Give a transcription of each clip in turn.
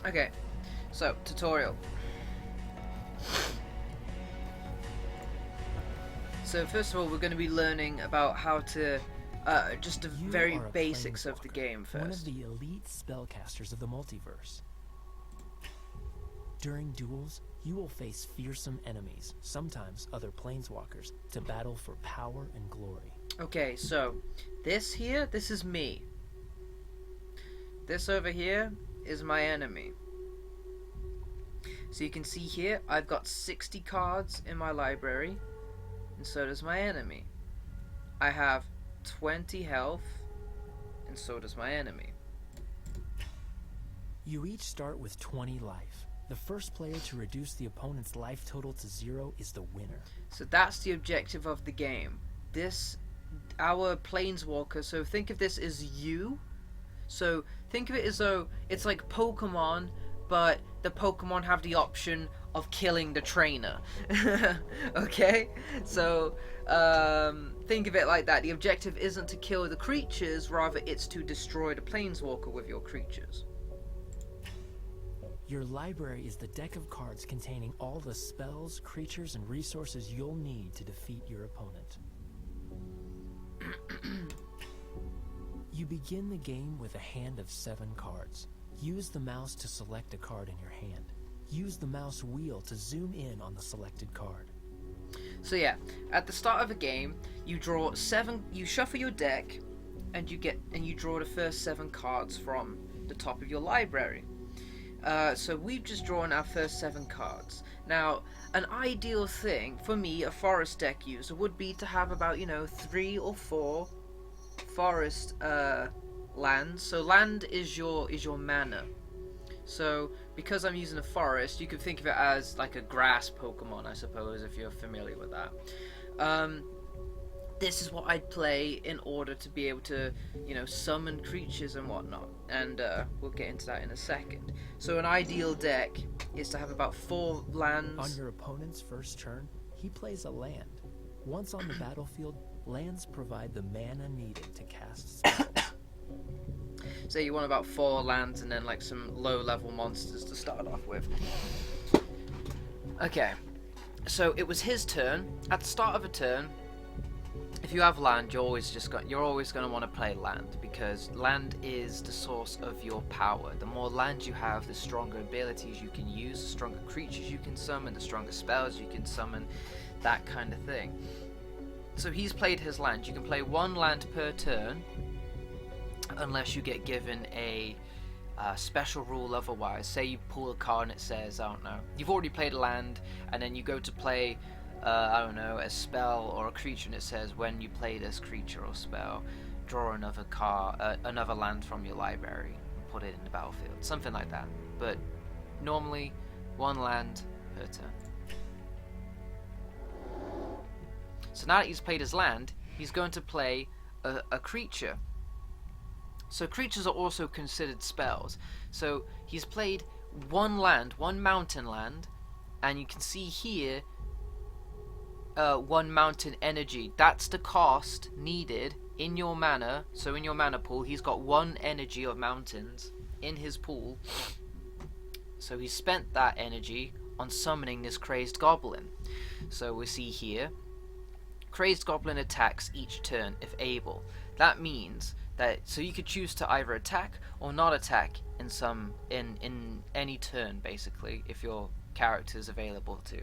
Okay, so tutorial. So first of all, we're going to be learning about how to, just the very basics of the game first. One of the elite spellcasters of the multiverse. During duels, you will face fearsome enemies, sometimes other planeswalkers, to battle for power and glory. Okay, so this here, this is me. This over here is my enemy. So you can see here, I've got 60 cards in my library, and so does my enemy. I have 20 health, and so does my enemy. You each start with 20 life. The first player to reduce the opponent's life total to 0 is the winner. So that's the objective of the game. Our planeswalker, so think of this as you. So think of it as though it's like Pokemon, but the Pokemon have the option of killing the trainer. Okay? So think of it like that. The objective isn't to kill the creatures, rather it's to destroy the planeswalker with your creatures. Your library is the deck of cards containing all the spells, creatures, and resources you'll need to defeat your opponent. You begin the game with a hand of 7 cards. Use the mouse to select a card in your hand. Use the mouse wheel to zoom in on the selected card. So yeah, at the start of a game, you draw 7. You shuffle your deck, and you draw the first 7 cards from the top of your library. So we've just drawn our first 7 cards. Now, an ideal thing for me, a forest deck user, would be to have about 3 or 4 forest lands. So land is your mana. So because I'm using a forest, you could think of it as like a grass Pokemon, I suppose, if you're familiar with that. This is what I'd play in order to be able to, summon creatures and whatnot. And we'll get into that in a second. So an ideal deck is to have about 4 lands. On your opponent's first turn, he plays a land. Once on the battlefield, lands provide the mana needed to cast spells. So you want about 4 lands and then like some low-level monsters to start off with. Okay, so it was his turn. At the start of a turn, if you have land, you're always going to want to play land, because land is the source of your power. The more land you have, the stronger abilities you can use, the stronger creatures you can summon, the stronger spells you can summon, that kind of thing. So he's played his land. You can play 1 land per turn, unless you get given a special rule otherwise. Say you pull a card and it says, I don't know, you've already played a land, and then you go to play I don't know, a spell or a creature, and it says when you play this creature or spell, draw another land from your library and put it in the battlefield, something like that. But normally 1 land per turn. So now that he's played his land, he's going to play a creature. So creatures are also considered spells. So he's played 1 land, 1 mountain land, and you can see here 1 mountain energy. That's the cost needed in your mana. So in your mana pool, he's got 1 energy of mountains in his pool. So he spent that energy on summoning this crazed goblin. So we see here, crazed goblin attacks each turn if able. That means that so you could choose to either attack or not attack in any turn, basically, if your character is available to.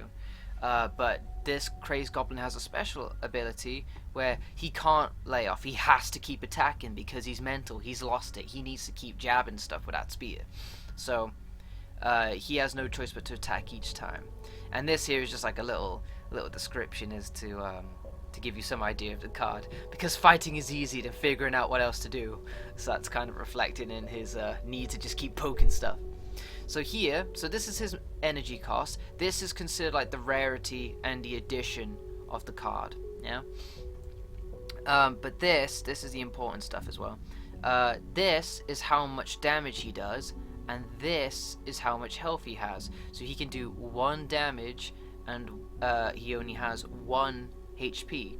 But this crazed goblin has a special ability where he can't lay off. He has to keep attacking because he's mental. He's lost it. He needs to keep jabbing stuff with that spear. So he has no choice but to attack each time. And this here is just like a little description as to give you some idea of the card, because fighting is easy than figuring out what else to do. So that's kind of reflecting in his need to just keep poking stuff. So here, this is his energy cost. This is considered like the rarity and the addition of the card, yeah? But this is the important stuff as well. This is how much damage he does, and this is how much health he has. So he can do 1 damage, and he only has 1 HP.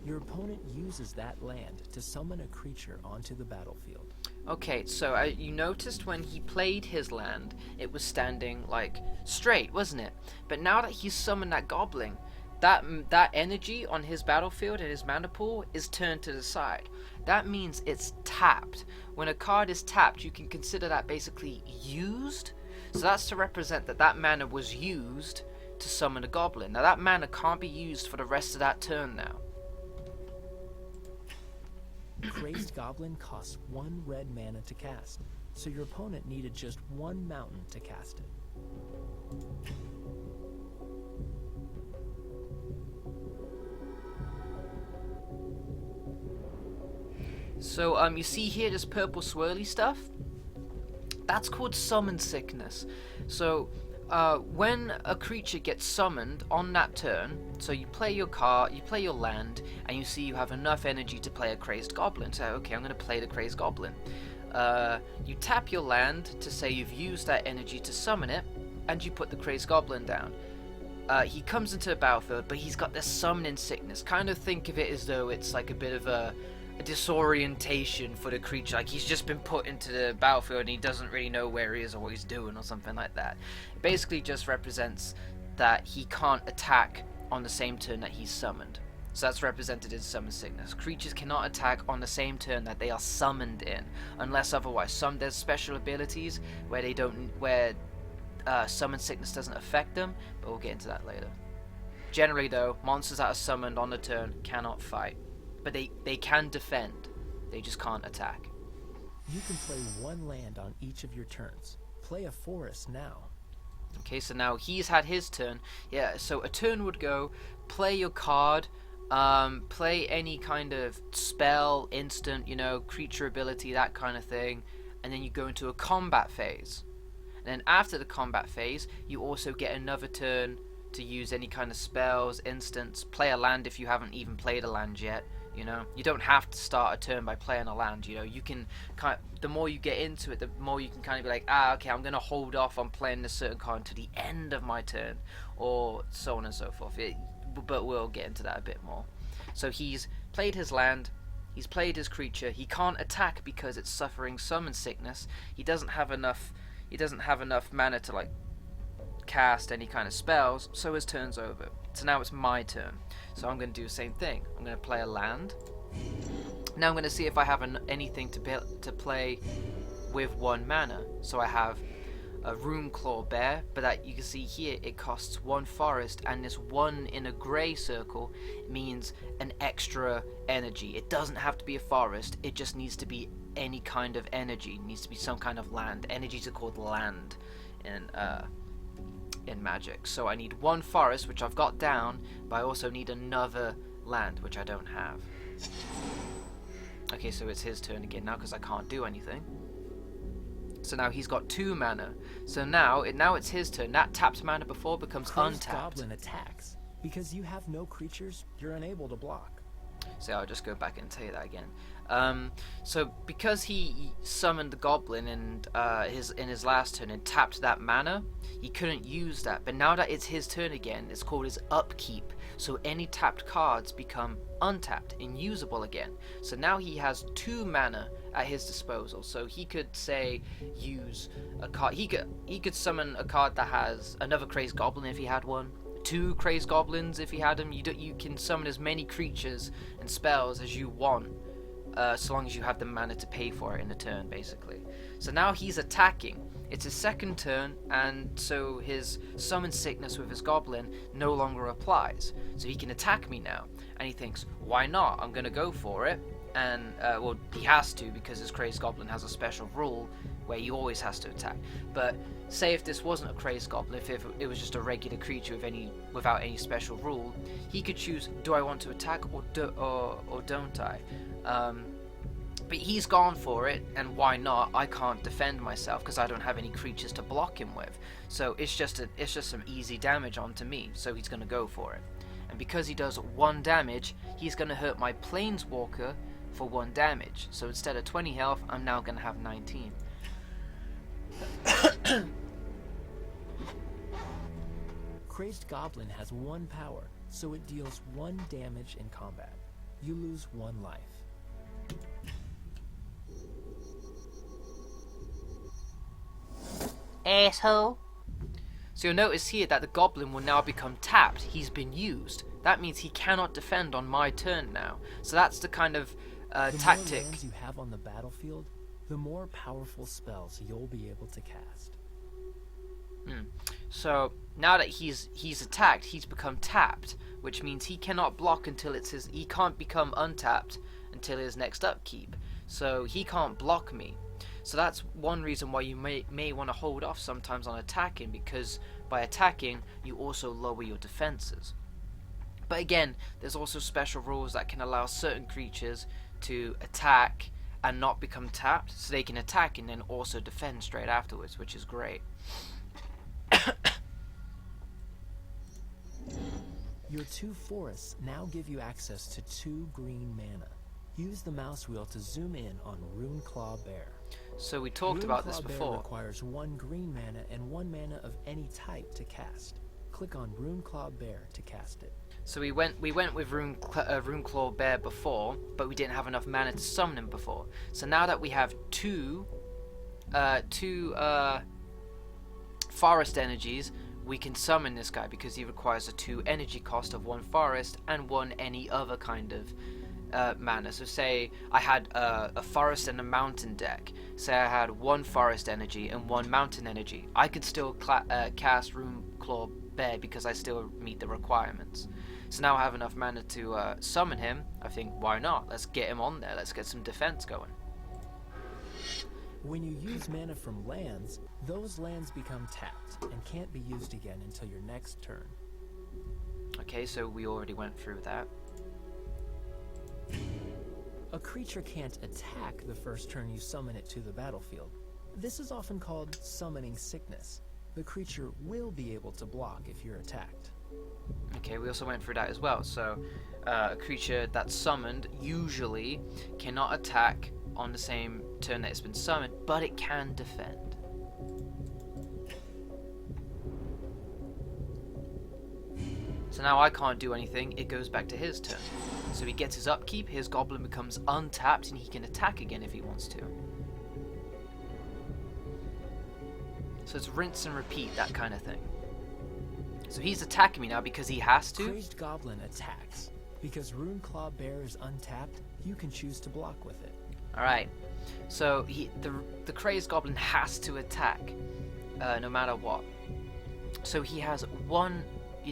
Your opponent uses that land to summon a creature onto the battlefield. Okay, so you noticed when he played his land, it was standing like straight, wasn't it? But now that he's summoned that goblin, that energy on his battlefield and his mana pool is turned to the side. That means it's tapped. When a card is tapped, you can consider that basically used. So that's to represent that that mana was used to summon a goblin. Now that mana can't be used for the rest of that turn now. Crazed Goblin costs 1 red mana to cast, so your opponent needed just 1 mountain to cast it. So you see here this purple swirly stuff? That's called summon sickness. So when a creature gets summoned on that turn, so you play your card, you play your land, and you see you have enough energy to play a Crazed Goblin. So okay, I'm going to play the Crazed Goblin. You tap your land to say you've used that energy to summon it, and you put the Crazed Goblin down. He comes into the battlefield, but he's got this summoning sickness. Kind of think of it as though it's like a bit of a disorientation for the creature, like he's just been put into the battlefield and he doesn't really know where he is or what he's doing or something like that. It basically just represents that he can't attack on the same turn that he's summoned. So that's represented as summon sickness. Creatures cannot attack on the same turn that they are summoned in, unless otherwise. There's special abilities where they don't, where summon sickness doesn't affect them, but we'll get into that later. Generally though, monsters that are summoned on the turn cannot fight. But they can defend. They just can't attack. You can play 1 land on each of your turns. Play a forest now. Okay, so now he's had his turn. Yeah, so a turn would go, play your card, play any kind of spell, instant, creature ability, that kind of thing, and then you go into a combat phase. And then after the combat phase, you also get another turn to use any kind of spells, instants, play a land if you haven't even played a land yet. You don't have to start a turn by playing a land. You can the more you get into it, the more you can kind of be like, okay, I'm gonna hold off on playing this certain card to the end of my turn, or so on and so forth. But we'll get into that a bit more. So he's played his land, he's played his creature. He can't attack because it's suffering summon sickness. He doesn't have enough mana to like cast any kind of spells, so his turn's over. So now it's my turn. So I'm going to do the same thing. I'm going to play a land. Now I'm going to see if I have anything to play with 1 mana. So I have a Runeclaw Bear, but that you can see here it costs 1 forest, and this 1 in a grey circle means an extra energy. It doesn't have to be a forest, it just needs to be any kind of energy. It needs to be some kind of land. Energies are called land in Magic. So I need 1 forest, which I've got down, but I also need another land, which I don't have. Okay, so it's his turn again now because I can't do anything. So now he's got 2 mana. So now it's his turn. That tapped mana before becomes Crazed untapped. Goblin attacks. Because you have no creatures, you're unable to block. So I'll just go back and tell you that again. So because he summoned the goblin in his last turn and tapped that mana, he couldn't use that. But now that it's his turn again, it's called his upkeep. So any tapped cards become untapped and usable again. So now he has 2 mana at his disposal. So he could say use a card. He could summon a card that has another Crazed Goblin if he had one. 2 Crazed Goblins if he had them. You can summon as many creatures and spells as you want, so long as you have the mana to pay for it in the turn, basically. So now he's attacking. It's his second turn, and so his summon sickness with his goblin no longer applies. So he can attack me now, and he thinks, why not? I'm gonna go for it. And well, he has to, because his Crazed Goblin has a special rule where he always has to attack. But say if this wasn't a Crazed Goblin, if it was just a regular creature without any special rule, he could choose, do I want to attack or don't I? But he's gone for it, and why not? I can't defend myself because I don't have any creatures to block him with. So it's just some easy damage onto me. So he's gonna go for it, and because he does 1 damage, he's gonna hurt my Planeswalker for 1 damage. So instead of 20 health, I'm now gonna have 19. Crazed Goblin has 1 power, so it deals 1 damage in combat. you lose 1 life. Asshole. So you'll notice here that the goblin will now become tapped. He's been used. That means he cannot defend on my turn now. So that's the kind of tactic. The more lands you have on the battlefield, the more powerful spells you'll be able to cast. So now that he's attacked, he's become tapped, which means he cannot block until it's his. He can't become untapped until his next upkeep. So he can't block me. So that's one reason why you may want to hold off sometimes on attacking, because by attacking you also lower your defenses. But again, there's also special rules that can allow certain creatures to attack and not become tapped, so they can attack and then also defend straight afterwards, which is great. Your 2 forests now give you access to 2 green mana. Use the mouse wheel to zoom in on Runeclaw Bear. So we talked about this Runeclaw before. Bear requires 1 green mana and 1 mana of any type to cast. Click on Runeclaw Bear to cast it. So we went with Runeclaw Bear before, but we didn't have enough mana to summon him before. So now that we have two forest energies, we can summon this guy because he requires a 2 energy cost of 1 forest and 1 any other kind of mana. So say I had a forest and a mountain deck. Say I had 1 forest energy and 1 mountain energy. I could still cast Runeclaw Bear because I still meet the requirements. So now I have enough mana to summon him. I think, why not? Let's get him on there. Let's get some defense going. When you use mana from lands, those lands become tapped and can't be used again until your next turn. Okay, so we already went through that. A creature can't attack the first turn you summon it to the battlefield. This is often called summoning sickness. The creature will be able to block if you're attacked. Okay, we also went through that as well. So a creature that's summoned usually cannot attack on the same turn that it's been summoned, but it can defend. So now I can't do anything, it goes back to his turn. So he gets his upkeep, his goblin becomes untapped, and he can attack again if he wants to. So it's rinse and repeat, that kind of thing. So he's attacking me now because he has to. Crazed Goblin attacks. Because Runeclaw Bear is untapped, you can choose to block with it. Alright, so the Crazed Goblin has to attack, no matter what. So he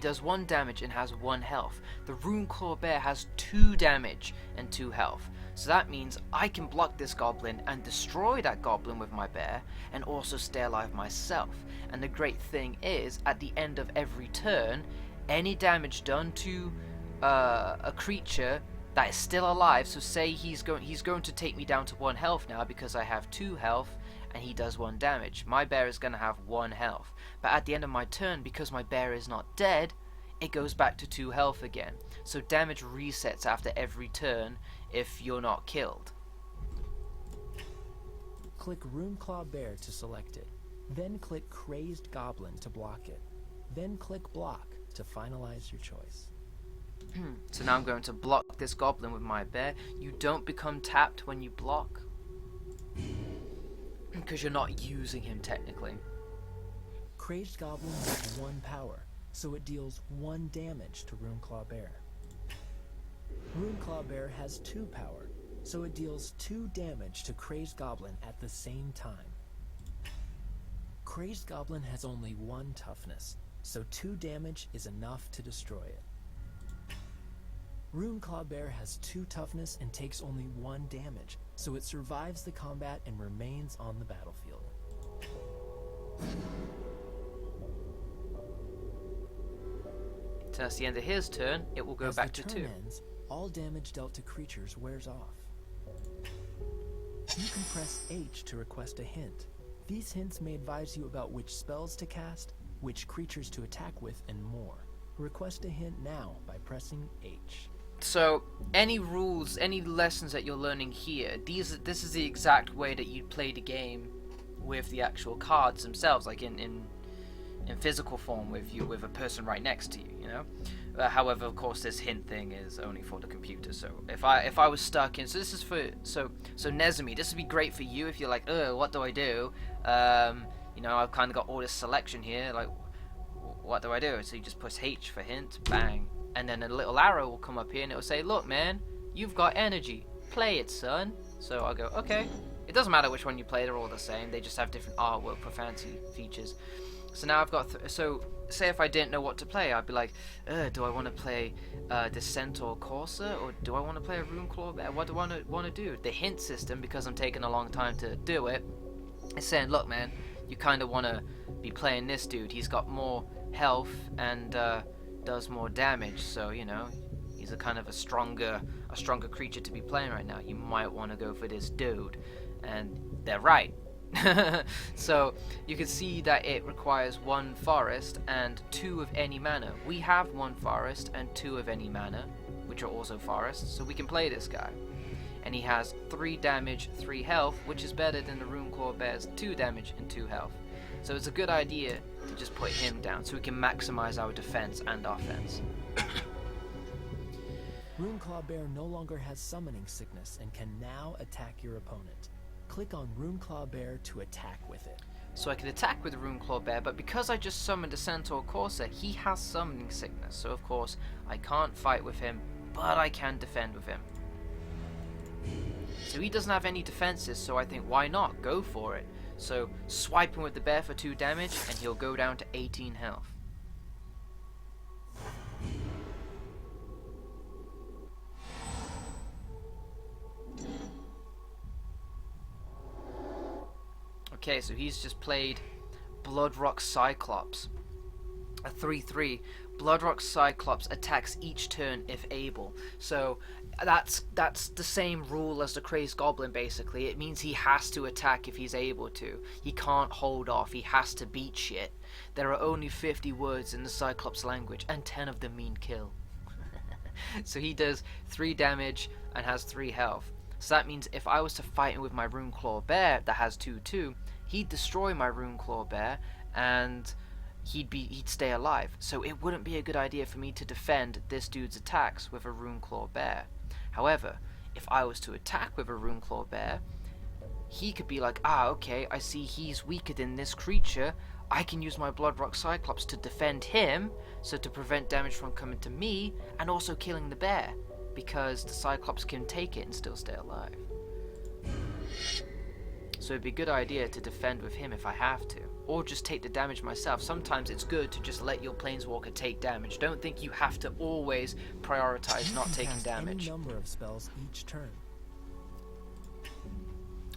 does 1 damage and has 1 health. The Runeclaw Bear has 2 damage and 2 health. So that means I can block this goblin and destroy that goblin with my bear, and also stay alive myself. And the great thing is, at the end of every turn, any damage done to a creature that is still alive, so say he's going to take me down to 1 health now because I have 2 health and he does 1 damage. My bear is going to have 1 health. But at the end of my turn, because my bear is not dead, it goes back to 2 health again. So damage resets after every turn if you're not killed. Click Runeclaw Bear to select it. Then click Crazed Goblin to block it. Then click Block to finalize your choice. So now I'm going to block this goblin with my bear. You don't become tapped when you block, because you're not using him technically. Crazed Goblin has 1 power, so it deals 1 damage to Runeclaw Bear. Runeclaw Bear has 2 power, so it deals 2 damage to Crazed Goblin at the same time. Crazed Goblin has only 1 toughness, so 2 damage is enough to destroy it. Runeclaw Bear has 2 toughness and takes only 1 damage, so it survives the combat and remains on the battlefield. So that's the end of his turn. It will go back to 2. As the turn ends, all damage dealt to creatures wears off. You can press H to request a hint. These hints may advise you about which spells to cast, which creatures to attack with, and more. Request a hint now by pressing H. So any rules, any lessons that you're learning here, this is the exact way that you play the game with the actual cards themselves, like in in physical form with you, with a person right next to you, you know. However, of course, this hint thing is only for the computer. So if I was stuck in, so this is for so Nezumi, this would be great for you if you're like, what do I do? You know, I've kind of got all this selection here. Like, what do I do? So you just push H for hint, bang, and then a little arrow will come up here and it will say, look, man, you've got energy. Play it, son. So I'll go, okay. It doesn't matter which one you play; they're all the same. They just have different artwork, profanity features. So now I've got, so say if I didn't know what to play, I'd be like, do I want to play the Centaur Corsair, or do I want to play a Runeclaw Bear? What do I want to do? The hint system, because I'm taking a long time to do it, is saying, look, man, you kind of want to be playing this dude. He's got more health and does more damage, so, you know, he's a kind of a stronger creature to be playing right now. You might want to go for this dude. And they're right. So you can see that it requires 1 forest and 2 of any mana. We have 1 forest and 2 of any mana, which are also forests, so we can play this guy. And he has 3 damage, 3 health, which is better than the Runeclaw Bear's 2 damage and 2 health. So it's a good idea to just put him down so we can maximize our defense and offense. Runeclaw Bear no longer has summoning sickness and can now attack your opponent. Click on Runeclaw Bear to attack with it. So I can attack with the Runeclaw Bear, but because I just summoned a Centaur Corsair, he has summoning sickness. So of course, I can't fight with him, but I can defend with him. So he doesn't have any defenses, so I think, why not? Go for it. So swipe him with the bear for 2 damage, and he'll go down to 18 health. Okay, so he's just played Bloodrock Cyclops, a 3/3. Bloodrock Cyclops attacks each turn if able. So that's the same rule as the Crazed Goblin, basically. It means he has to attack if he's able to. He can't hold off. He has to beat shit. There are only 50 words in the Cyclops language, and 10 of them mean kill. So he does 3 damage and has 3 health. So that means if I was to fight him with my Runeclaw Bear that has 2/2, he'd destroy my Runeclaw Bear and he'd stay alive. So it wouldn't be a good idea for me to defend this dude's attacks with a Runeclaw Bear. However, if I was to attack with a Runeclaw Bear, he could be like, okay, I see he's weaker than this creature. I can use my Bloodrock Cyclops to defend him, so to prevent damage from coming to me and also killing the bear, because the Cyclops can take it and still stay alive. So it'd be a good idea to defend with him if I have to, or just take the damage myself. Sometimes it's good to just let your Planeswalker take damage. Don't think you have to always prioritize not taking damage. Any number of spells each turn.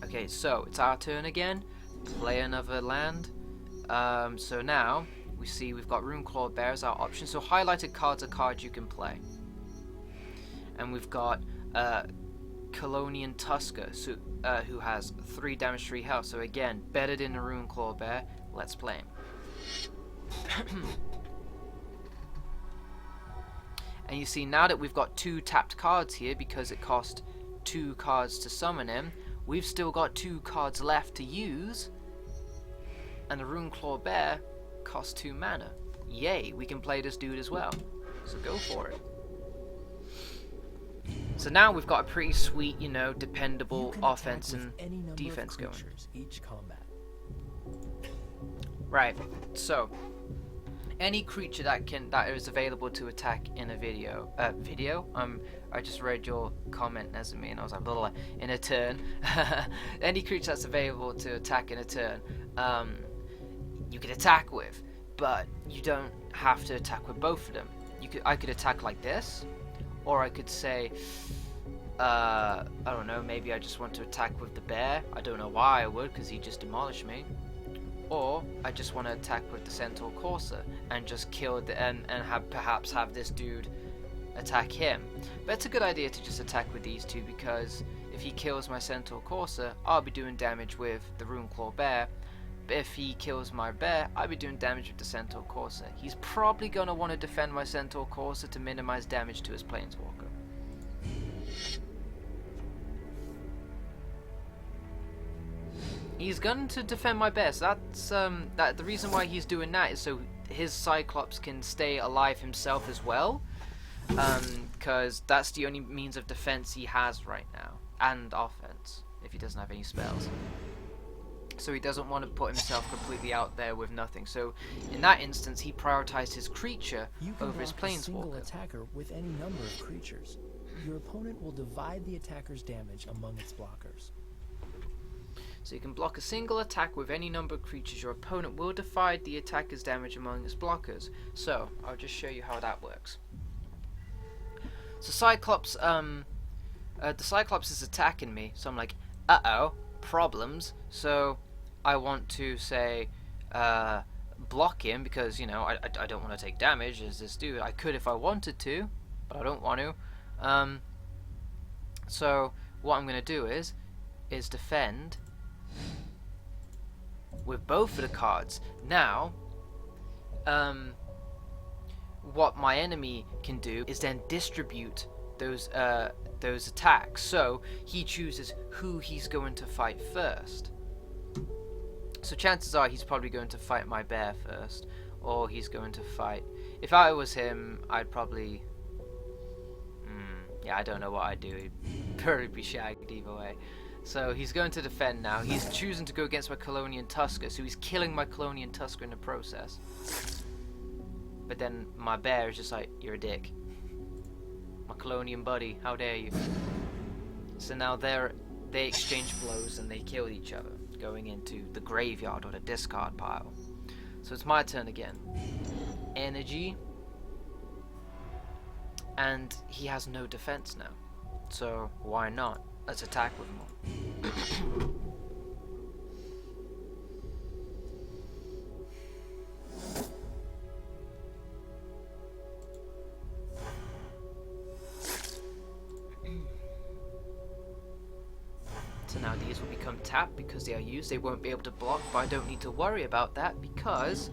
Okay, so it's our turn again. Play another land. So now we see we've got Runeclaw Bear as our option. So highlighted cards are cards you can play. And we've got Colonian Tusker, so, who has 3 damage, 3 health. So again, better than the Runeclaw Bear. Let's play him. And you see, now that we've got 2 tapped cards here, because it cost 2 cards to summon him, we've still got 2 cards left to use. And the Runeclaw Bear costs 2 mana. Yay, we can play this dude as well. So go for it. So now we've got a pretty sweet, you know, dependable offense and defense going. Each combat. Right. So any creature that is available to attack in a video. I just read your comment, Nezumi, and I was like, blah, blah, blah, in a turn. Any creature that's available to attack in a turn, you could attack with, but you don't have to attack with both of them. I could attack like this. Or I could say, I don't know, maybe I just want to attack with the bear. I don't know why I would, because he just demolished me. Or I just want to attack with the Centaur Corsair and just kill and perhaps have this dude attack him. But it's a good idea to just attack with these two, because if he kills my Centaur Corsair, I'll be doing damage with the Runeclaw Bear. But if he kills my bear, I'll be doing damage with the Centaur Corsair. He's probably going to want to defend my Centaur Corsair to minimize damage to his Planeswalker. He's going to defend my bear. So that's the reason why he's doing that is so his Cyclops can stay alive himself as well. Because that's the only means of defense he has right now, and offense if he doesn't have any spells. So he doesn't want to put himself completely out there with nothing. So in that instance, he prioritized his creature over his planeswalker. You can block a single attacker with any number of creatures. Your opponent will divide the attacker's damage among its blockers. So you can block a single attack with any number of creatures. Your opponent will divide the attacker's damage among its blockers. So I'll just show you how that works. So Cyclops, the Cyclops is attacking me. So I'm like, uh-oh, problems. So I want to say, block him because, you know, I don't want to take damage as this dude. I could if I wanted to, but I don't want to. So what I'm going to do is defend with both of the cards. Now, what my enemy can do is then distribute those attacks. So he chooses who he's going to fight first. So chances are he's probably going to fight my bear first, or he's going to fight. If I was him, I'd probably. Yeah, I don't know what I'd do. He'd probably be shagged either way. So he's going to defend now. He's choosing to go against my Colonian Tusker, so he's killing my Colonian Tusker in the process. But then my bear is just like, you're a dick. My Colonian buddy, how dare you. So now they exchange blows and they kill each other, going into the graveyard or the discard pile. So it's my turn again. Energy. And he has no defense now. So why not? Let's attack with him. So now these will become tapped because they are used. They won't be able to block, but I don't need to worry about that because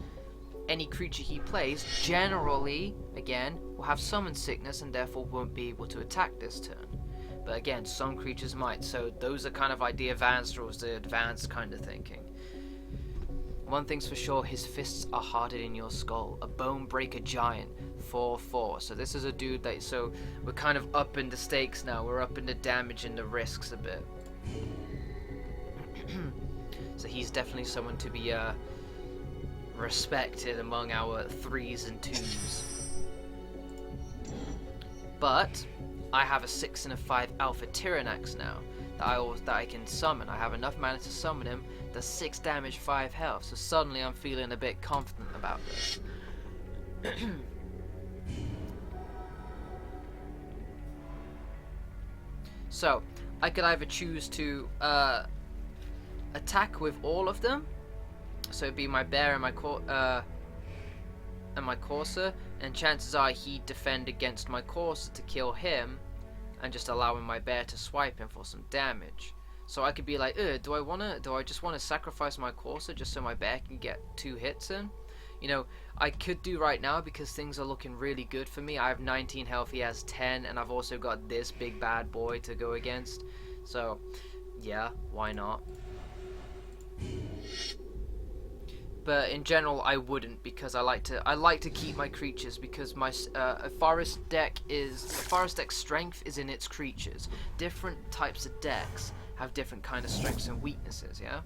any creature he plays generally, again, will have summon sickness and therefore won't be able to attack this turn. But again, some creatures might, so those are kind of like the advanced rules, the advanced kind of thinking. One thing's for sure, his fists are harder than your skull. A bone breaker giant, 4/4. So this is a dude that, so we're kind of upping the stakes now. We're upping the damage and the risks a bit. So he's definitely someone to be respected among our 3s and 2s. But I have a 6 and a 5 Alpha Tyrannax now that I can summon. I have enough mana to summon him. Does 6 damage, 5 health. So suddenly I'm feeling a bit confident about this. So I could either choose to attack with all of them. So it'd be my bear and my Corsair, and chances are he'd defend against my Corsair to kill him, and just allowing my bear to swipe him for some damage. So I could be like, do I just want to sacrifice my Corsair just so my bear can get 2 hits in? You know, I could do right now because things are looking really good for me. I have 19 health, he has 10, and I've also got this big bad boy to go against. So, yeah, why not? But in general, I wouldn't, because I like to keep my creatures, because my a forest deck's strength is in its creatures. Different types of decks have different kind of strengths and weaknesses. Yeah,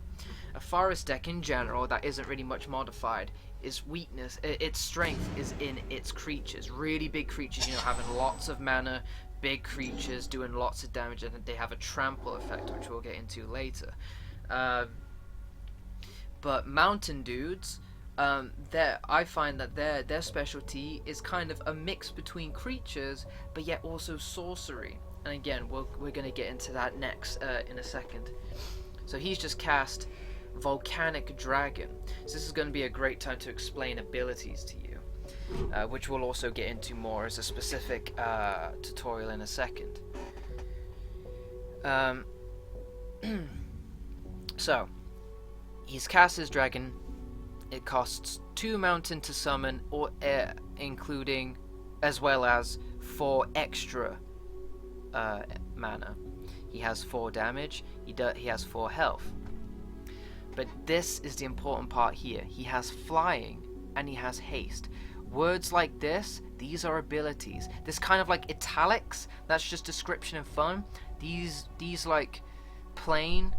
a forest deck in general that isn't really much modified is weakness. Its strength is in its creatures. Really big creatures, you know, having lots of mana. Big creatures doing lots of damage, and they have a trample effect, which we'll get into later. But mountain dudes, I find that their specialty is kind of a mix between creatures, but yet also sorcery. And again, we're going to get into that next in a second. So he's just cast Volcanic Dragon. So this is going to be a great time to explain abilities to you, which we'll also get into more as a specific tutorial in a second. So he's cast his dragon. It costs 2 mountain to summon, or including as well as 4 extra mana. He has 4 damage. He has 4 health. But this is the important part here. He has flying and he has haste. Words like this, these are abilities. This kind of like italics, that's just description and fun. These like plain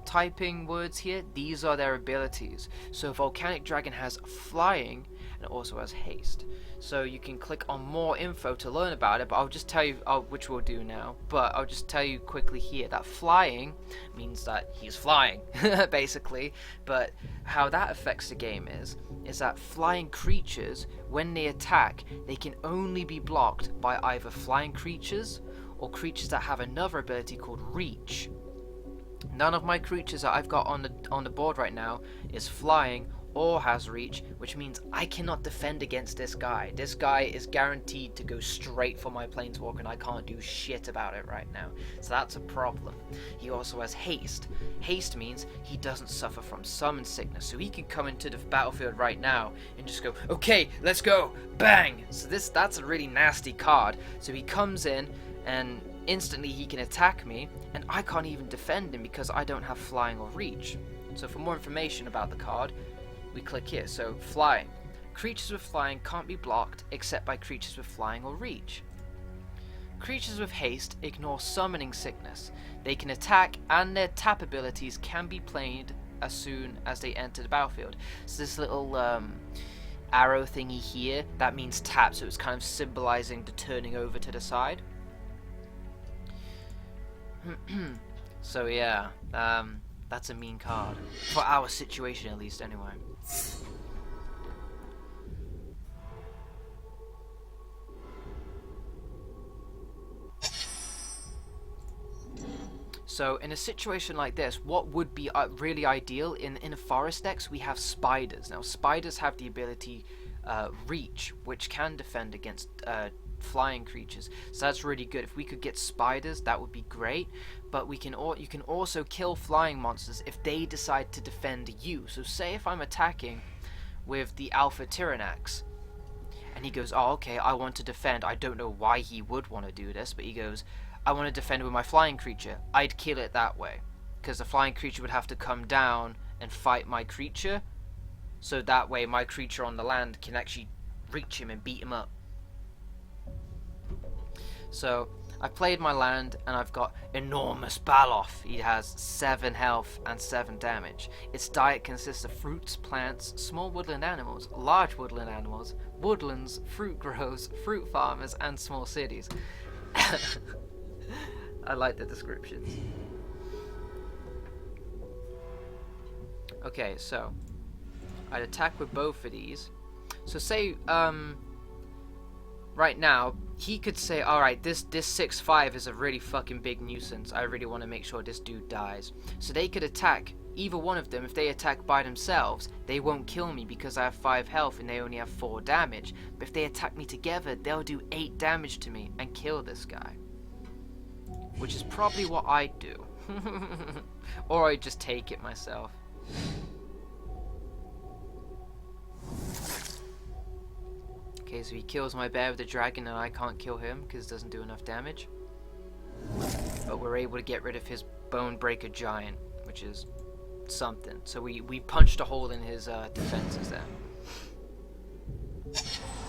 typing words here, these are their abilities. So Volcanic Dragon has flying and also has haste. So you can click on more info to learn about it, but I'll just tell you, which we'll do now, but I'll just tell you quickly here that flying means that he's flying, basically. But how that affects the game is that flying creatures, when they attack, they can only be blocked by either flying creatures or creatures that have another ability called reach. None of my creatures that I've got on the board right now is flying or has reach, which means I cannot defend against this guy. This guy is guaranteed to go straight for my planeswalker and I can't do shit about it right now. So that's a problem. He also has haste. Haste means he doesn't suffer from summon sickness, so he can come into the battlefield right now and just go, okay, let's go, bang! So that's a really nasty card. So he comes in and instantly he can attack me and I can't even defend him because I don't have flying or reach. So for more information about the card, we click here. So flying. Creatures with flying can't be blocked except by creatures with flying or reach. Creatures with haste ignore summoning sickness. They can attack and their tap abilities can be played as soon as they enter the battlefield. So this little arrow thingy here, that means tap, so it's kind of symbolizing the turning over to the side. So yeah, that's a mean card. For our situation at least, anyway. So in a situation like this, what would be really ideal, in a forest decks, we have spiders. Now spiders have the ability reach, which can defend against flying creatures, so that's really good. If we could get spiders, that would be great. But you can also kill flying monsters if they decide to defend you. So say if I'm attacking with the Alpha Tyrannax and he goes, oh okay, I want to defend. I don't know why he would want to do this, but he goes, I want to defend with my flying creature. I'd kill it that way, because the flying creature would have to come down and fight my creature, so that way my creature on the land can actually reach him and beat him up. So I played my land and I've got enormous Baloth. He has 7 health and 7 damage. Its diet consists of fruits, plants, small woodland animals, large woodland animals, woodlands, fruit groves, fruit farmers, and small cities. I like the descriptions. Okay, so I'd attack with both of these. So say right now he could say, alright, this 6/5 is a really fucking big nuisance. I really want to make sure this dude dies. So they could attack either one of them. If they attack by themselves, they won't kill me because I have 5 health and they only have 4 damage. But if they attack me together, they'll do 8 damage to me and kill this guy. Which is probably what I'd do. Or I'd just take it myself. Okay, so he kills my bear with the dragon and I can't kill him because it doesn't do enough damage. But we're able to get rid of his Bone Breaker Giant, which is something. So we punched a hole in his defenses there.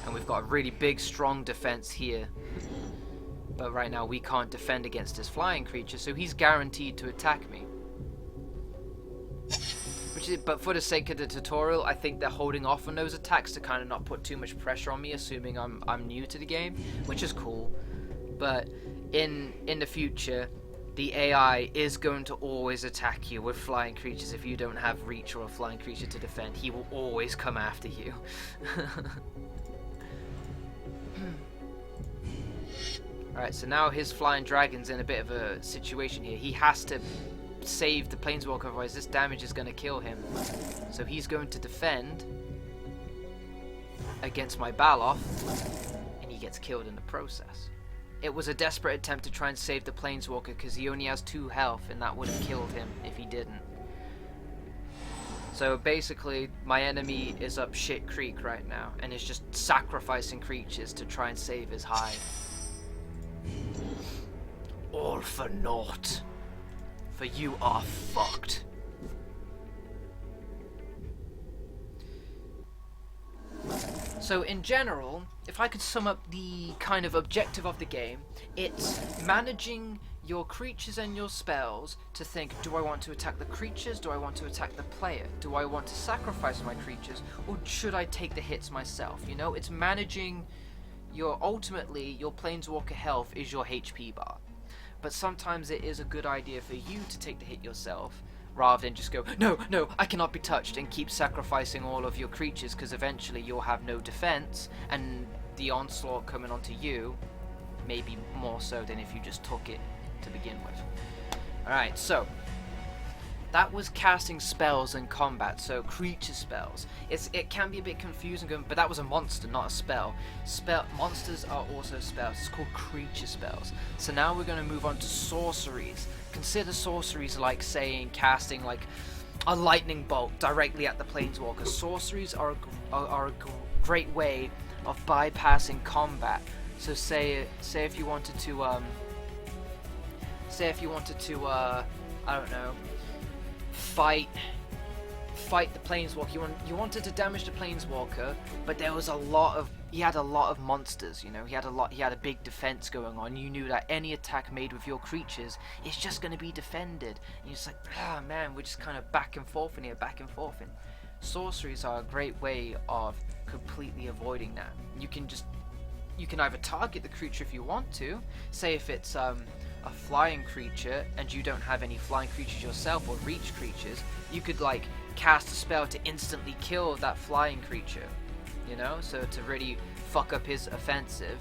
And we've got a really big, strong defense here. But right now we can't defend against his flying creature, so he's guaranteed to attack me. But for the sake of the tutorial, I think they're holding off on those attacks to kind of not put too much pressure on me, assuming I'm new to the game, which is cool. But in the future, the AI is going to always attack you with flying creatures. If you don't have reach or a flying creature to defend, he will always come after you. Alright, so now his flying dragon's in a bit of a situation here. He has to save the planeswalker, otherwise this damage is going to kill him. So he's going to defend against my Baloth, and he gets killed in the process. It was a desperate attempt to try and save the planeswalker because he only has 2 health, and that would have killed him if he didn't. So basically, my enemy is up shit creek right now, and is just sacrificing creatures to try and save his hide. All for naught. For you are fucked. So in general, if I could sum up the kind of objective of the game, it's managing your creatures and your spells to think, do I want to attack the creatures? Do I want to attack the player? Do I want to sacrifice my creatures? Or should I take the hits myself? You know, it's managing ultimately, your Planeswalker health is your HP bar. But sometimes it is a good idea for you to take the hit yourself, rather than just go, no, I cannot be touched, and keep sacrificing all of your creatures, because eventually you'll have no defense, and the onslaught coming onto you, maybe more so than if you just took it to begin with. Alright, so that was casting spells in combat, so creature spells. It can be a bit confusing, but that was a monster, not a spell. Monsters are also spells. It's called creature spells. So now we're going to move on to sorceries. Consider sorceries like casting like a lightning bolt directly at the planeswalker. Sorceries are a great way of bypassing combat. So say if you wanted to I don't know, fight the planeswalker. You wanted to damage the planeswalker, but there was he had a lot of monsters, you know. He had a big defense going on. You knew that any attack made with your creatures is just going to be defended. And you're just like, ah, man, we're just kind of back and forth in here, back and forth in. Sorceries are a great way of completely avoiding that. You can either target the creature if you want to. Say if it's a flying creature and you don't have any flying creatures yourself or reach creatures, you could like cast a spell to instantly kill that flying creature, you know, so to really fuck up his offensive.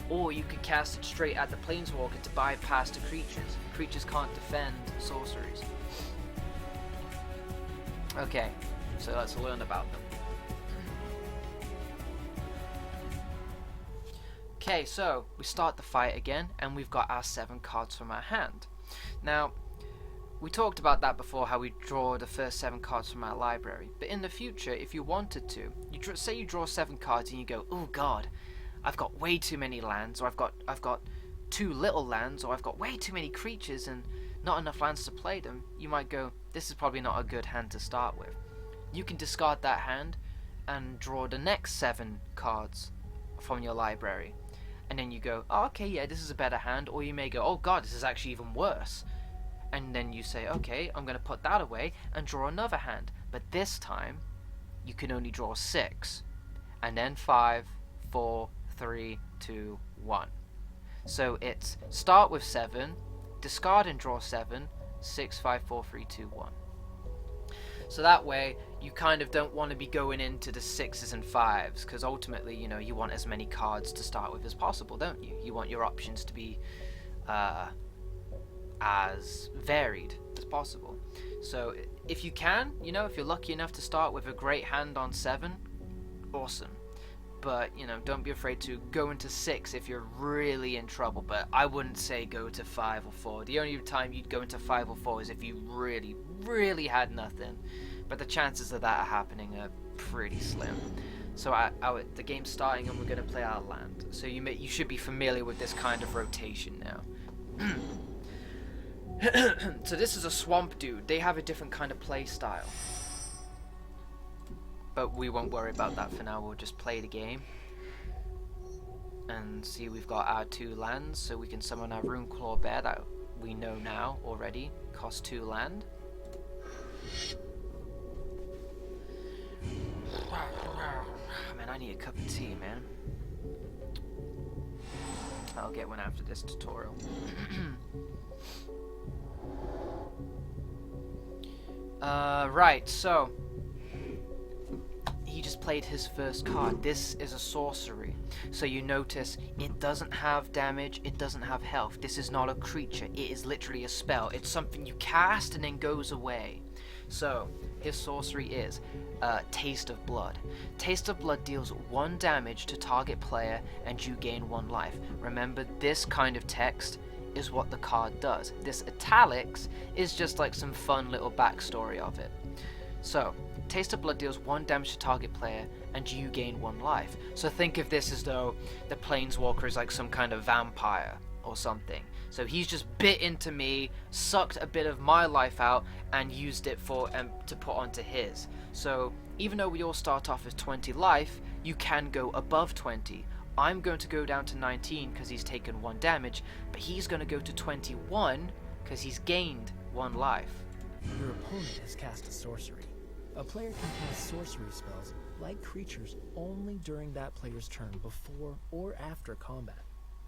Or you could cast it straight at the planeswalker to bypass the creatures. Creatures can't defend sorceries. Okay, so let's learn about them. Okay, so we start the fight again, and we've got our 7 cards from our hand. Now, we talked about that before, how we draw the first 7 cards from our library. But in the future, if you wanted to, say you draw 7 cards and you go, oh god, I've got way too many lands, or I've got too little lands, or I've got way too many creatures and not enough lands to play them. You might go, this is probably not a good hand to start with. You can discard that hand and draw the next 7 cards from your library. And then you go, oh, okay, yeah, this is a better hand. Or you may go, oh god, this is actually even worse. And then you say, okay, I'm going to put that away and draw another hand. But this time, you can only draw 6. And then 5, 4, 3, 2, 1. So it's start with 7, discard and draw 7, 6, 5, 4, 3, 2, 1. So that way, you kind of don't want to be going into the 6s and 5s, because ultimately, you know, you want as many cards to start with as possible, don't you? You want your options to be as varied as possible. So if you can, you know, if you're lucky enough to start with a great hand on 7, awesome. But, you know, don't be afraid to go into 6 if you're really in trouble. But I wouldn't say go to 5 or 4. The only time you'd go into 5 or 4 is if you really, really had nothing. But the chances of that happening are pretty slim. So the game's starting and we're going to play our land. So you should be familiar with this kind of rotation now. So this is a swamp dude. They have a different kind of play style. But we won't worry about that for now. We'll just play the game. And see, we've got our 2 lands. So we can summon our Runeclaw Bear that we know now already. Cost 2 land. Man, I need a cup of tea, man. I'll get one after this tutorial. Right, so he just played his first card. This is a sorcery. So you notice it doesn't have damage, it doesn't have health. This is not a creature, it is literally a spell. It's something you cast and then goes away. So his sorcery is Taste of Blood. Taste of Blood deals 1 damage to target player and you gain 1 life. Remember, this kind of text is what the card does. This italics is just like some fun little backstory of it. So, Taste of Blood deals 1 damage to target player and you gain 1 life. So think of this as though the Planeswalker is like some kind of vampire or something. So he's just bit into me, sucked a bit of my life out and used it to put onto his. So even though we all start off as 20 life, you can go above 20. I'm going to go down to 19 because he's taken 1 damage, but he's going to go to 21 because he's gained 1 life. Your opponent has cast a sorcery. A player can cast sorcery spells like creatures only during that player's turn before or after combat.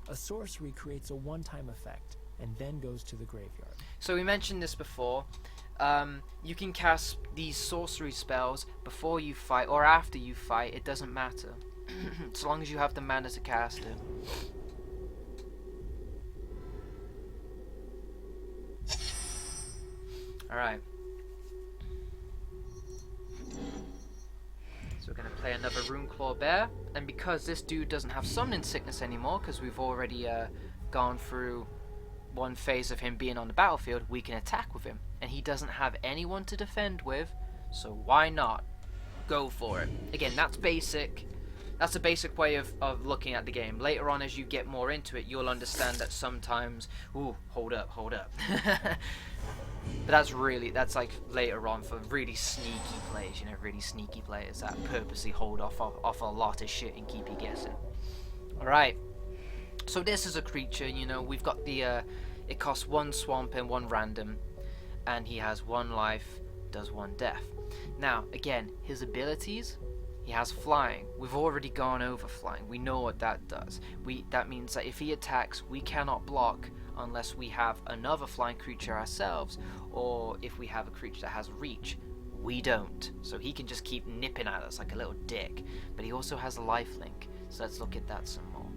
A sorcery creates a one-time effect and then goes to the graveyard. So we mentioned this before. You can cast these sorcery spells before you fight or after you fight, it doesn't matter. As long as you have the mana to cast it. Alright. So we're going to play another Runeclaw Bear, and because this dude doesn't have Summoning Sickness anymore, because we've already gone through one phase of him being on the battlefield, we can attack with him. And he doesn't have anyone to defend with, so why not go for it? Again, that's basic. That's a basic way of looking at the game. Later on, as you get more into it, you'll understand that sometimes... Ooh, hold up. But that's like later on for really sneaky players, you know, really sneaky players that purposely hold off a lot of shit and keep you guessing. Alright, so this is a creature, you know, we've got the, it costs 1 swamp and 1 random, and he has 1 life, does 1 death. Now, again, his abilities, he has flying. We've already gone over flying. We know what that does. That means that if he attacks, we cannot block unless we have another flying creature ourselves, or if we have a creature that has reach. We don't. So he can just keep nipping at us like a little dick. But he also has a lifelink. So let's look at that some more.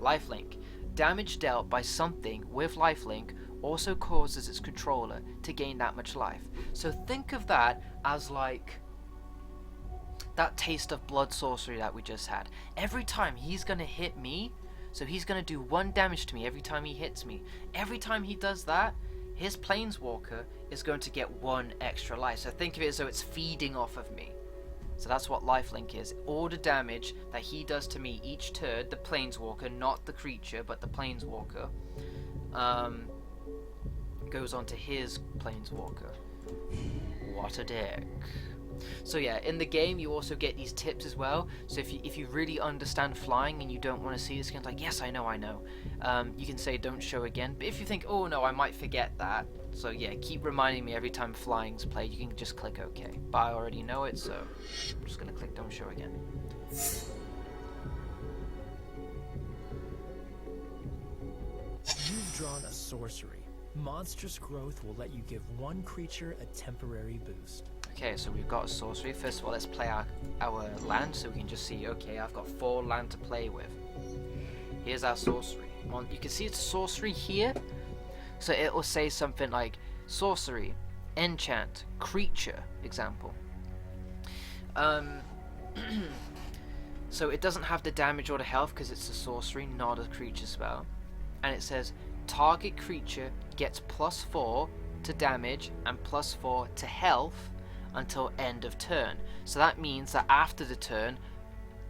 Lifelink. Damage dealt by something with lifelink also causes its controller to gain that much life. So think of that as like that taste of blood sorcery that we just had. Every time he's gonna hit me, so he's gonna do 1 damage to me every time he hits me. Every time he does that, his Planeswalker is going to get 1 extra life. So think of it as though it's feeding off of me. So that's what lifelink is. All the damage that he does to me each turn, the Planeswalker, not the creature, but the Planeswalker, goes on to his Planeswalker. What a dick. So yeah, in the game you also get these tips as well. So if you really understand flying and you don't want to see this, like, yes, I know, you can say don't show again. But if you think, oh no, I might forget that, so yeah, keep reminding me every time flying's played. You can just click OK. But I already know it, so I'm just gonna click don't show again. You've drawn a sorcery. Monstrous Growth will let you give 1 creature a temporary boost. Okay, so we've got a sorcery. First of all, let's play our land so we can just see, okay, I've got 4 land to play with. Here's our sorcery. You can see it's sorcery here. So it will say something like sorcery, enchant, creature, example. So it doesn't have the damage or the health because it's a sorcery, not a creature spell. And it says target creature gets +4 to damage and +4 to health until end of turn. So that means that after the turn,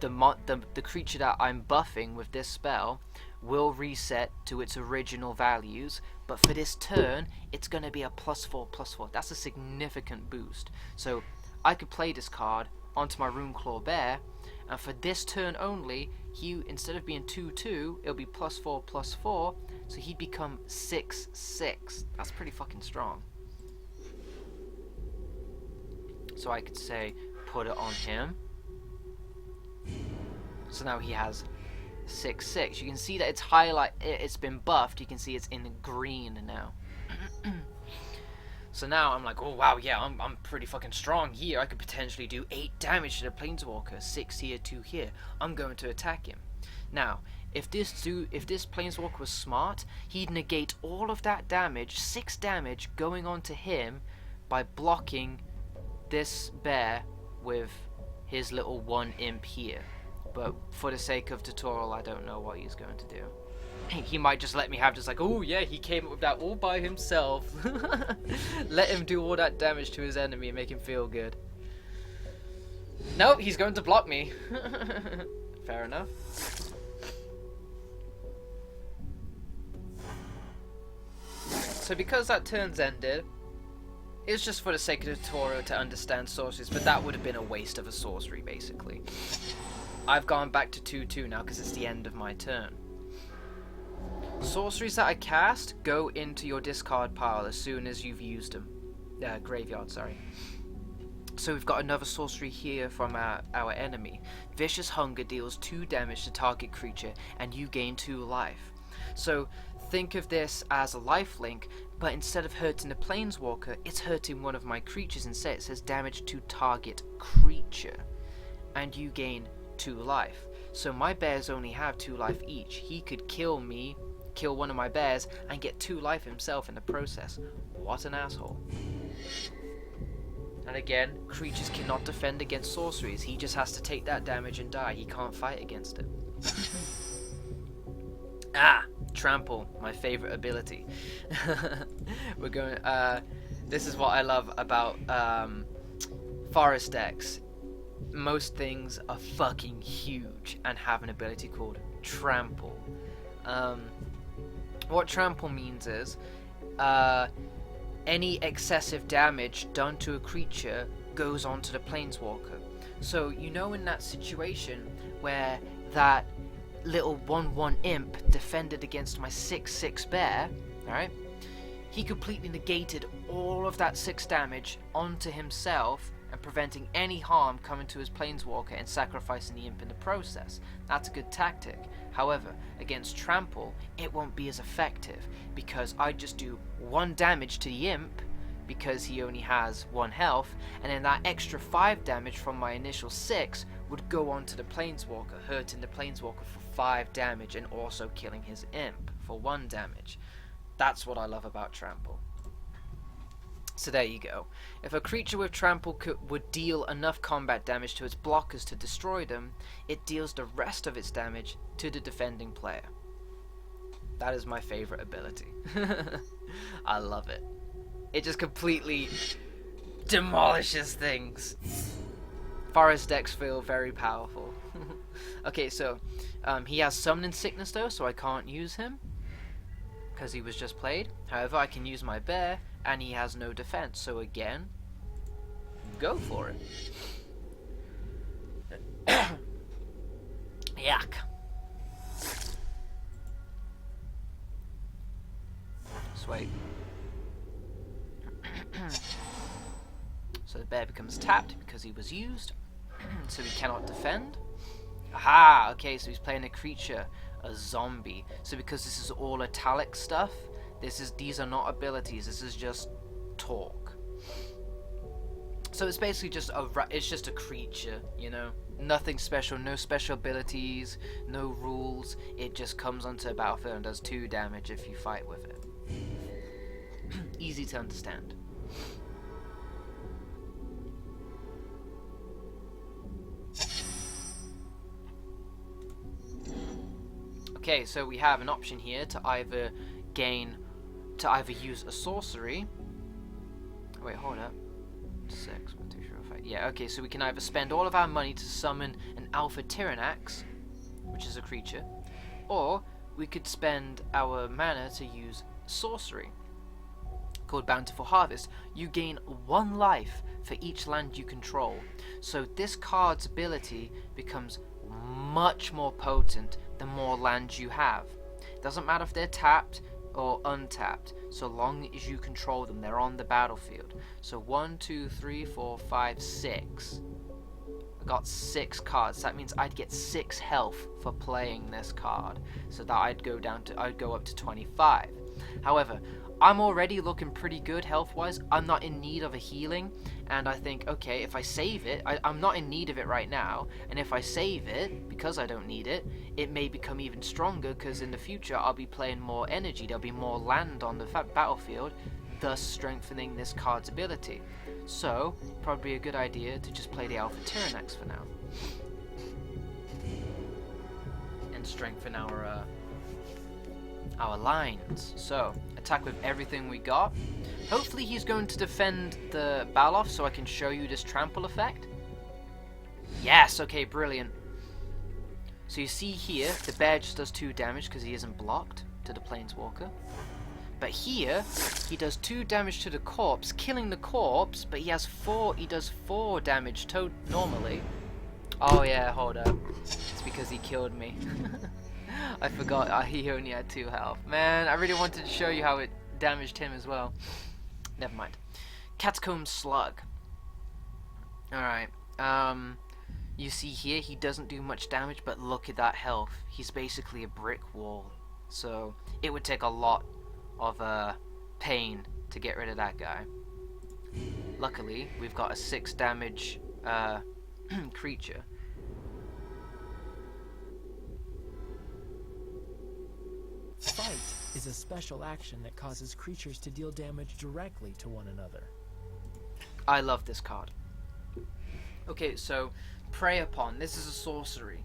the creature that I'm buffing with this spell will reset to its original values, but for this turn it's going to be a +4/+4. That's a significant boost. So I could play this card onto my Runeclaw Bear, and for this turn only, he, instead of being 2/2, it'll be +4/+4, so he'd become 6/6. That's pretty fucking strong. So I could say, put it on him. So now he has 6/6. You can see that it's been buffed. You can see it's in green now. So now I'm like, oh wow, yeah, I'm pretty fucking strong here. I could potentially do 8 damage to the Planeswalker, 6 here, 2 here. I'm going to attack him. Now, if this Planeswalker was smart, he'd negate all of that damage, 6 damage, going on to him by blocking this bear with his little 1 imp here. But for the sake of tutorial, I don't know what he's going to do. He might just let me have just like, oh yeah, he came up with that all by himself. Let him do all that damage to his enemy and make him feel good. Nope, he's going to block me. Fair enough. So because that turn's ended, It's just for the sake of the tutorial to understand sorceries, but that would have been a waste of a sorcery, basically. I've gone back to 2/2 now because it's the end of my turn. Sorceries that I cast go into your discard pile as soon as you've used them. Graveyard, sorry. So we've got another sorcery here from our enemy. Vicious Hunger deals 2 damage to target creature, and you gain 2 life. So think of this as a lifelink, but instead of hurting the planeswalker, it's hurting one of my creatures instead. It says damage to target creature, and you gain 2 life. So my bears only have 2 life each. He could kill me, kill one of my bears, and get 2 life himself in the process. What an asshole. And again, creatures cannot defend against sorceries. He just has to take that damage and die. He can't fight against it. Trample, my favorite ability. We're going. This is what I love about forest decks. Most things are fucking huge and have an ability called Trample. What Trample means is, any excessive damage done to a creature goes on to the planeswalker. So you know, in that situation where that little 1/1 imp defended against my 6/6 bear, alright? He completely negated all of that 6 damage onto himself and preventing any harm coming to his planeswalker and sacrificing the imp in the process. That's a good tactic. However, against Trample, it won't be as effective because I just do 1 damage to the imp because he only has 1 health, and then that extra 5 damage from my initial 6 would go on to the planeswalker, hurting the planeswalker for 5 damage and also killing his imp for 1 damage. That's what I love about Trample. So there you go. If a creature with Trample would deal enough combat damage to its blockers to destroy them, it deals the rest of its damage to the defending player. That is my favorite ability. I love it. It just completely demolishes things. Forest decks feel very powerful. Okay, so he has Summoning Sickness though, so I can't use him because he was just played. However, I can use my bear, and he has no defense, so again, go for it. Yuck. Sweet. So the bear becomes tapped because he was used, so he cannot defend. Aha! Okay, so he's playing a creature, a zombie. So because this is all italic stuff, these are not abilities. This is just talk. So it's basically just a creature, you know, nothing special, no special abilities, no rules. It just comes onto a battlefield and does 2 damage if you fight with it. Easy to understand. Okay, so we have an option here to either use a sorcery. Wait, hold up. 6, 1, 2, 3, 4, 5. Yeah, okay, so we can either spend all of our money to summon an Alpha Tyrannax, which is a creature, or we could spend our mana to use sorcery, called Bountiful Harvest. You gain 1 life for each land you control. So this card's ability becomes much more potent the more land you have. Doesn't matter if they're tapped or untapped, so long as you control them, they're on the battlefield. So 1, 2, 3, 4, 5, 6. I got 6 cards. That means I'd get 6 health for playing this card. So that I'd go up to 25. However, I'm already looking pretty good health-wise. I'm not in need of a healing, and I think, okay, if I save it, I'm not in need of it right now, and if I save it, because I don't need it, it may become even stronger, because in the future I'll be playing more energy, there'll be more land on the battlefield, thus strengthening this card's ability. So, probably a good idea to just play the Alpha Tyrannax for now. And strengthen our lines. So, attack with everything we got. Hopefully he's going to defend the Baloth so I can show you this trample effect. Yes, okay, brilliant. So you see here, the bear just does 2 damage because he isn't blocked to the Planeswalker. But here, he does 2 damage to the corpse, killing the corpse, but he does 4 damage normally. Oh yeah, hold up. It's because he killed me. I forgot he only had 2 health. Man, I really wanted to show you how it damaged him as well. Never mind. Catacomb Slug. Alright. You see here, he doesn't do much damage, but look at that health. He's basically a brick wall. So, it would take a lot of pain to get rid of that guy. Luckily, we've got a 6 damage creature. Fight is a special action that causes creatures to deal damage directly to one another. I love this card. Okay, so Prey Upon. This is a sorcery.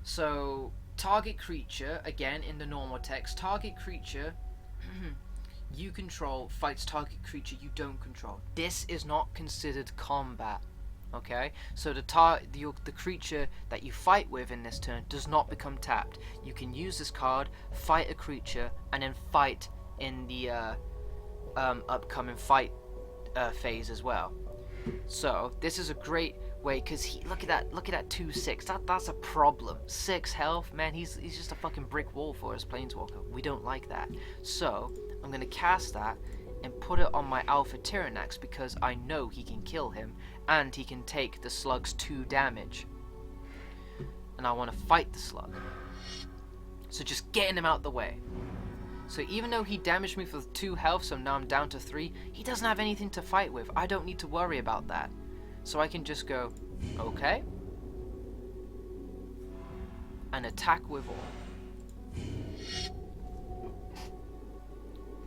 So target creature, again in the normal text, target creature you control fights target creature you don't control. This is not considered combat. Okay, so the creature that you fight with in this turn does not become tapped. You can use this card, fight a creature, and then fight in the upcoming fight phase as well. So this is a great way, because look at that 2/6. That's a problem. 6 health, man. He's just a fucking brick wall for us planeswalker. We don't like that. So I'm gonna cast that and put it on my Alpha Tyrannax because I know he can kill him and he can take the slug's 2 damage. And I want to fight the slug. So just getting him out the way. So even though he damaged me for 2 health, so now I'm down to 3, he doesn't have anything to fight with. I don't need to worry about that. So I can just go, okay, and attack with all.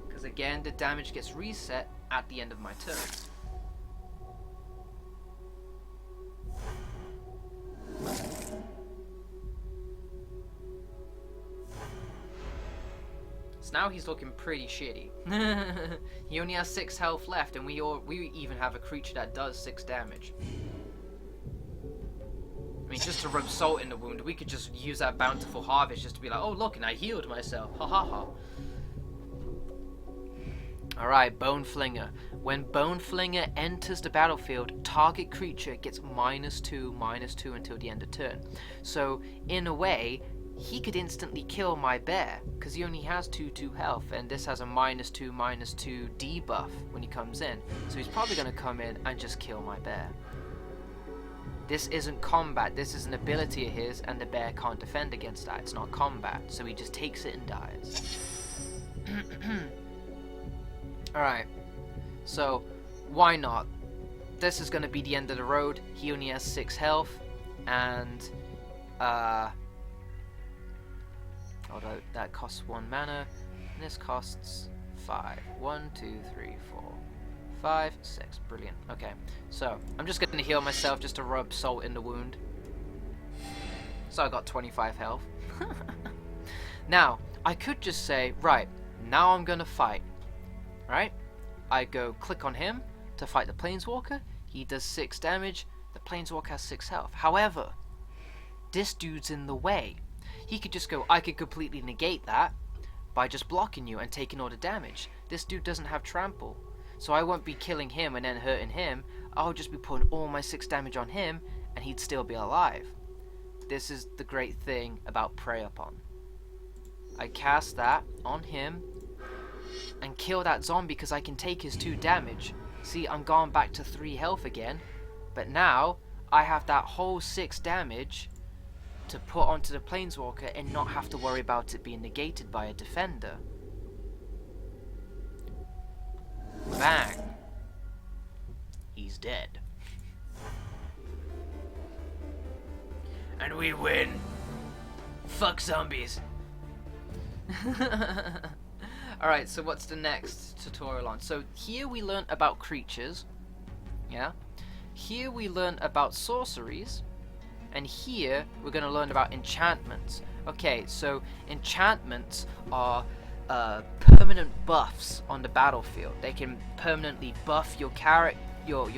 Because again, the damage gets reset at the end of my turn. So now he's looking pretty shitty. He only has 6 health left, and we even have a creature that does 6 damage. I mean, just to rub salt in the wound, we could just use that Bountiful Harvest just to be like, oh look, and I healed myself. Ha ha ha. Alright, Bone Flinger. When Bone Flinger enters the battlefield, target creature gets -2/-2 until the end of turn. So, in a way, he could instantly kill my bear, because he only has 2/2 health, and this has a -2/-2 debuff when he comes in. So he's probably going to come in and just kill my bear. This isn't combat, this is an ability of his, and the bear can't defend against that. It's not combat, so he just takes it and dies. Alright, so why not? This is going to be the end of the road. He only has 6 health, and although that costs 1 mana, and this costs 5. 1, 2, 3, 4, 5, 6. Brilliant. Okay, so I'm just going to heal myself just to rub salt in the wound. So I got 25 health. Now, I could just say, right, now I'm going to fight. Right? I go click on him to fight the Planeswalker. He does 6 damage. The Planeswalker has 6 health. However, this dude's in the way. He could just go, I could completely negate that by just blocking you and taking all the damage. This dude doesn't have trample. So I won't be killing him and then hurting him. I'll just be putting all my 6 damage on him and he'd still be alive. This is the great thing about Prey Upon. I cast that on him and kill that zombie because I can take his 2 damage. See, I'm gone back to 3 health again. But now, I have that whole 6 damage to put onto the Planeswalker and not have to worry about it being negated by a defender. Bang. He's dead. And we win. Fuck zombies. Alright, so what's the next tutorial on? So here we learn about creatures. Yeah. Here we learn about sorceries. And here we're going to learn about enchantments. Okay, so enchantments are permanent buffs on the battlefield. They can permanently buff your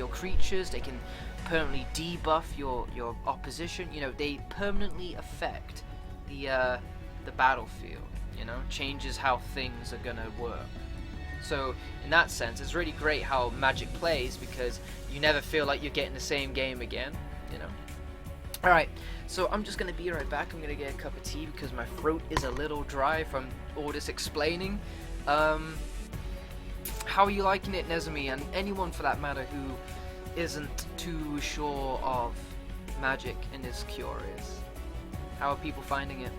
creatures. They can permanently debuff your opposition. You know, they permanently affect the battlefield. you know, changes how things are gonna work. So in that sense, it's really great how Magic plays, because you never feel like you're getting the same game again, you know. Alright, so I'm just gonna be right back. I'm gonna get a cup of tea because my throat is a little dry from all this explaining. How are you liking it, Nezumi, and anyone for that matter who isn't too sure of Magic and is curious? How are people finding it?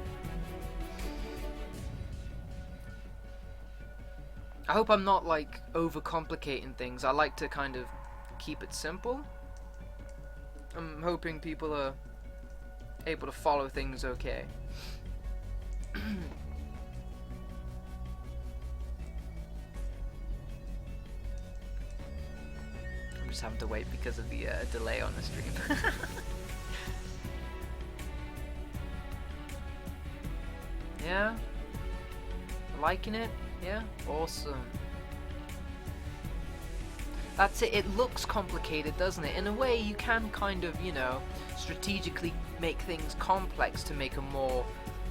I hope I'm not like overcomplicating things. I like to kind of keep it simple. I'm hoping people are able to follow things okay. I'm just having to wait because of the delay on the stream. Yeah? Liking it? Yeah? Awesome. That's it. It looks complicated, doesn't it? In a way, you can kind of, you know, strategically make things complex to make a more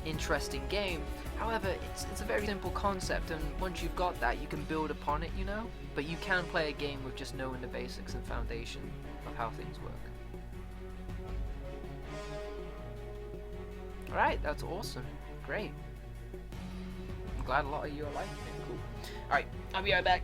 interesting game. However, it's a very simple concept, and once you've got that, you can build upon it, you know? But you can play a game with just knowing the basics and foundation of how things work. Alright, that's awesome. Great. I'm glad a lot of you are liking it. Cool. Alright, I'll be right back.